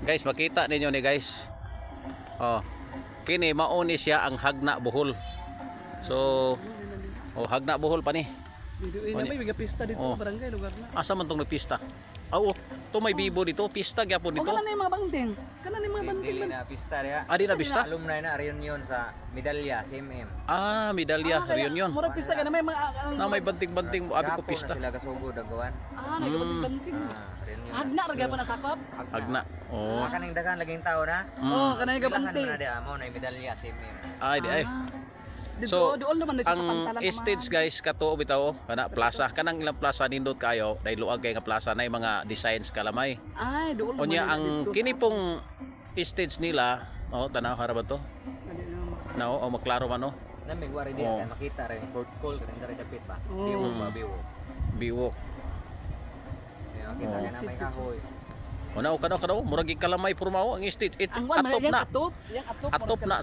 Guys, makita ninyo ni guys. Oh. Kini mauni siya ang Jagna Bohol. So, Jagna Bohol pa ni. Ina may pista dito sa barangay lugar na. Asa man tong nagpista? Oo, to may bibo dito, pista gyapon dito. Kana na yung mga bangting. Kana na yung mga bangting. Dili na pista diha. Di na pista? Alumni na reunion sa medalya CMM. Medalya reunion. Murag pista kana may mga Na may banting-banting abi ko pista. Sila kasugod dagawan. Nagbanting. Reunion. Hagna ra gyapon nasakop. Agna. Oh. Kaning dagan laging tao na. Kana yung gabanting. Na diha mo na medalya CMM. Ay. So, So, doon naman sa ang pantalan. stage guys kato bitaw kana plaza kanang ilang plaza nindot kayo dahil luag kay nga plaza na mga designs kalamay. Ay, doon naman. Unya ang kini pong stage nila, tanaw haraban to. Maklaro man no. Namig wari diha kay makita rin court call kanang dara dapit ba. Biwo ba biwo. Biwo. Kita na may kahoy. Kadaw murag kalamay purmaw ang stage. Ang wan Atop na. Yang atop Atop na